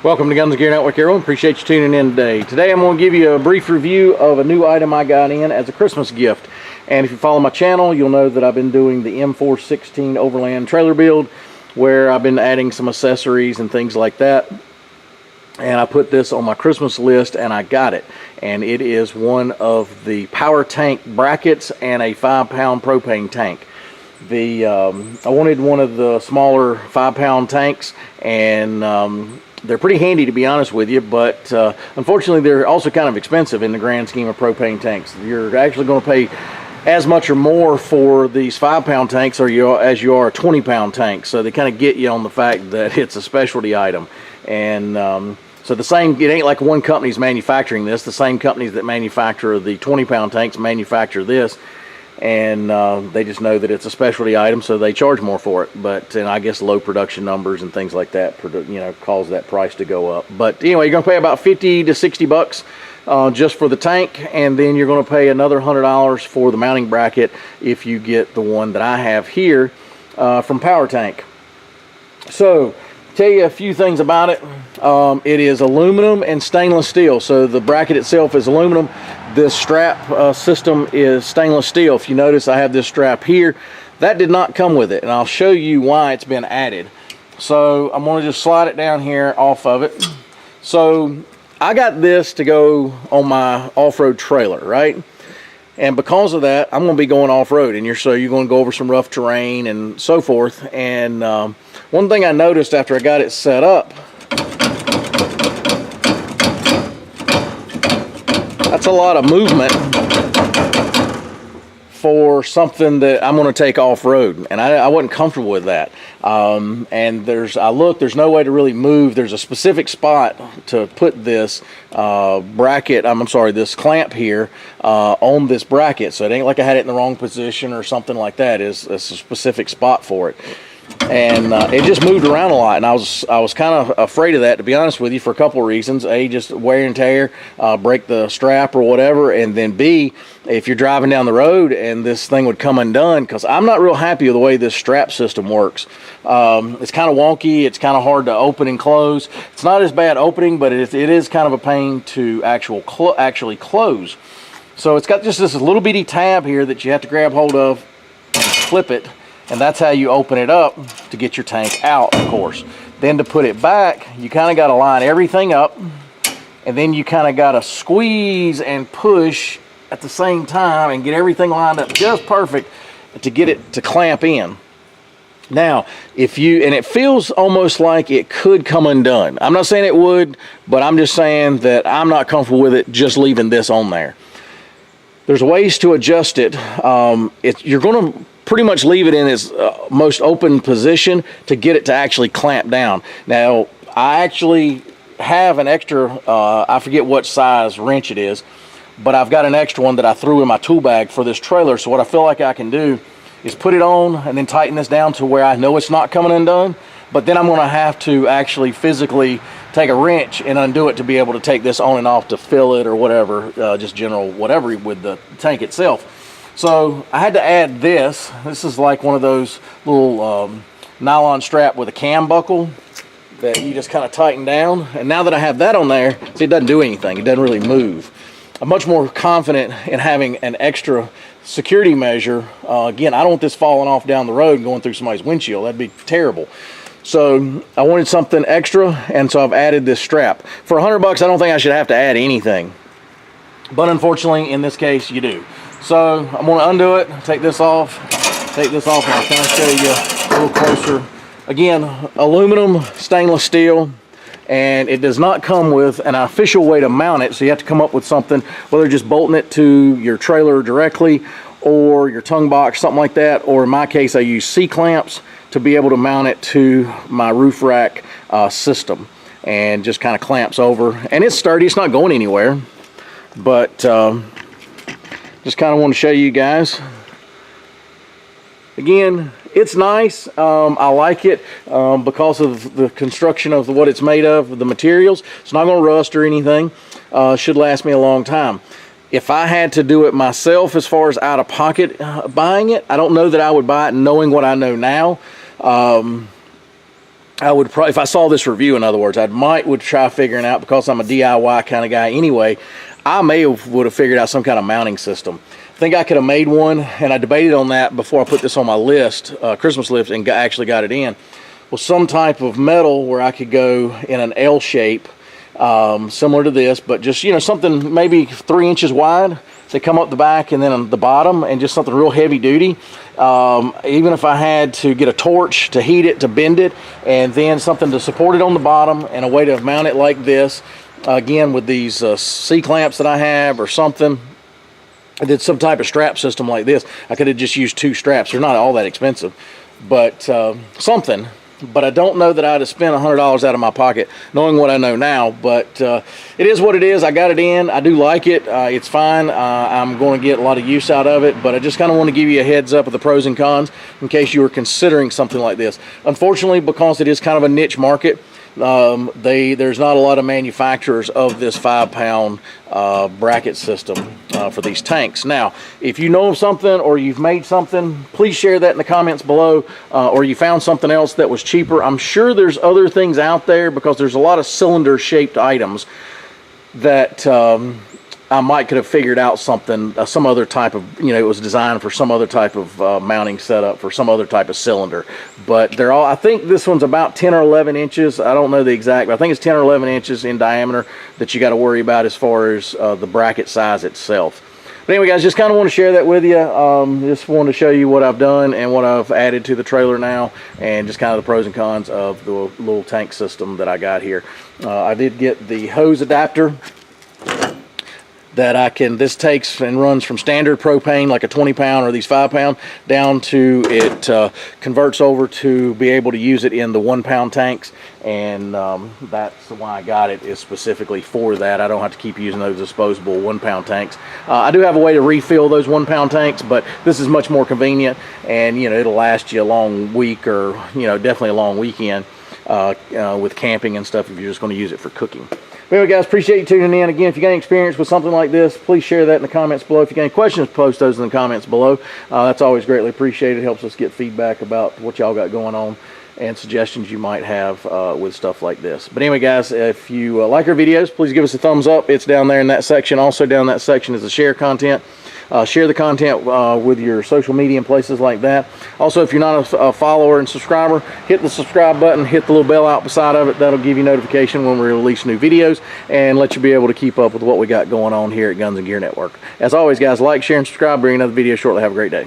Welcome to Guns Gear Network, everyone. Appreciate you tuning in today. Today I'm going to give you a brief review of a new item I got in as a Christmas gift. And if you follow my channel, you'll know that I've been doing the M416 Overland trailer build, where I've been adding some accessories and things like that. And I put this on my Christmas list and I got it. And it is one of the PowerTank brackets and a 5-pound propane tank. I wanted one of the smaller 5-pound tanks, and they're pretty handy, to be honest with you, but unfortunately they're also kind of expensive in the grand scheme of propane tanks. You're actually going to pay as much or more for these 5-pound tanks as you are a 20-pound tank. So they kind of get you on the fact that it's a specialty item. And so it ain't like one company's manufacturing this. The same companies that manufacture the 20-pound tanks manufacture this. And they just know that it's a specialty item, so they charge more for it. But I guess low production numbers and things like that, cause that price to go up. But anyway, you're going to pay about 50 to 60 bucks just for the tank, and then you're going to pay another $100 for the mounting bracket if you get the one that I have here from PowerTank. So, tell you a few things about it. It is aluminum and stainless steel. So the bracket itself is aluminum. This strap system is stainless steel. If you notice, I have this strap here. That did not come with it, and I'll show you why it's been added. So I'm going to just slide it down here off of it. So I got this to go on my off-road trailer, right? And because of that, I'm going to be going off-road, and you're going to go over some rough terrain and so forth. And one thing I noticed after I got it set up, that's a lot of movement for something that I'm going to take off-road, and I wasn't comfortable with that. And there's no way to really move. There's a specific spot to put this this clamp here on this bracket, so it ain't like I had it in the wrong position or something like that. It's a specific spot for it. And it just moved around a lot, and I was kind of afraid of that, to be honest with you, for a couple of reasons. A, just wear and tear, break the strap or whatever, and then B, if you're driving down the road and this thing would come undone, because I'm not real happy with the way this strap system works. It's kind of wonky. It's kind of hard to open and close. It's not as bad opening, but it is kind of a pain to actually close. So it's got just this little bitty tab here that you have to grab hold of and flip it. And that's how you open it up to get your tank out, of course. Then to put it back, you kind of got to line everything up, and then you kind of got to squeeze and push at the same time and get everything lined up just perfect to get it to clamp in. Now, and it feels almost like it could come undone. I'm not saying it would, but I'm just saying that I'm not comfortable with it just leaving this on there. There's ways to adjust it. You're going to pretty much leave it in its most open position to get it to actually clamp down. Now, I actually have an extra, I forget what size wrench it is, but I've got an extra one that I threw in my tool bag for this trailer. So what I feel like I can do is put it on and then tighten this down to where I know it's not coming undone. But then I'm going to have to actually physically take a wrench and undo it to be able to take this on and off to fill it or whatever, just general whatever with the tank itself. So I had to add this. This is like one of those little nylon strap with a cam buckle that you just kind of tighten down. And now that I have that on there, see, it doesn't do anything. It doesn't really move. I'm much more confident in having an extra security measure. Again, I don't want this falling off down the road and going through somebody's windshield. That'd be terrible. So I wanted something extra, and so I've added this strap. For $100, I don't think I should have to add anything. But unfortunately, in this case, you do. So I'm going to undo it, take this off, and I'll kind of show you a little closer. Again, aluminum, stainless steel, and it does not come with an official way to mount it, so you have to come up with something, whether just bolting it to your trailer directly or your tongue box, something like that, or in my case, I use C-clamps to be able to mount it to my roof rack system, and just kind of clamps over. And it's sturdy, it's not going anywhere, but just kind of want to show you guys. Again, it's nice. I like it because of the construction of what it's made of, the materials. It's not going to rust or anything. Should last me a long time. If I had to do it myself as far as out of pocket buying it, I don't know that I would buy it knowing what I know now. I would probably, if I saw this review, in other words, would try figuring out, because I'm a DIY kind of guy anyway, I would have figured out some kind of mounting system. I think I could have made one, and I debated on that before I put this on my list, Christmas list, and actually got it in. Well, some type of metal where I could go in an L shape, similar to this, but just, you know, something maybe 3 inches wide. They come up the back and then on the bottom, and just something real heavy duty. Even if I had to get a torch to heat it, to bend it, and then something to support it on the bottom, and a way to mount it like this, again with these C-clamps that I have or something. I did some type of strap system like this. I could have just used 2 straps. They're not all that expensive, but something. But I don't know that I'd have spent $100 out of my pocket knowing what I know now. But it is what it is. I got it in. I do like it. It's fine. I'm going to get a lot of use out of it, but I just kind of want to give you a heads up of the pros and cons in case you were considering something like this. Unfortunately, because it is kind of a niche market, there's not a lot of manufacturers of this 5-pound bracket system for these tanks. Now, if you know of something or you've made something, please share that in the comments below, or you found something else that was cheaper. I'm sure there's other things out there, because there's a lot of cylinder shaped items that I might could have figured out something, some other type of, you know, it was designed for some other type of mounting setup for some other type of cylinder. But they're all, I think this one's about 10 or 11 inches. I don't know the exact, but I think it's 10 or 11 inches in diameter that you got to worry about as far as the bracket size itself. But anyway, guys, just kind of want to share that with you. Just wanted to show you what I've done and what I've added to the trailer now, and just kind of the pros and cons of the little tank system that I got here. I did get the hose adapter that I can, this takes and runs from standard propane, like a 20-pound or these 5-pound, down to it converts over to be able to use it in the 1-pound tanks, and that's why I got it, is specifically for that. I don't have to keep using those disposable 1-pound tanks. I do have a way to refill those 1-pound tanks, but this is much more convenient, and you know, it'll last you a long week, or you know, definitely a long weekend with camping and stuff if you're just going to use it for cooking. But anyway, guys, appreciate you tuning in. Again, if you got any experience with something like this, please share that in the comments below. If you got any questions, post those in the comments below. That's always greatly appreciated. It helps us get feedback about what y'all got going on and suggestions you might have with stuff like this. But anyway, guys, if you like our videos, please give us a thumbs up. It's down there in that section. Also down that section is the share content. Share the content with your social media and places like that. Also, if you're not a follower and subscriber, hit the subscribe button, hit the little bell out beside of it. That'll give you notification when we release new videos and let you be able to keep up with what we got going on here at Guns and Gear Network. As always, guys, like, share, and subscribe. Bring another video shortly. Have a great day.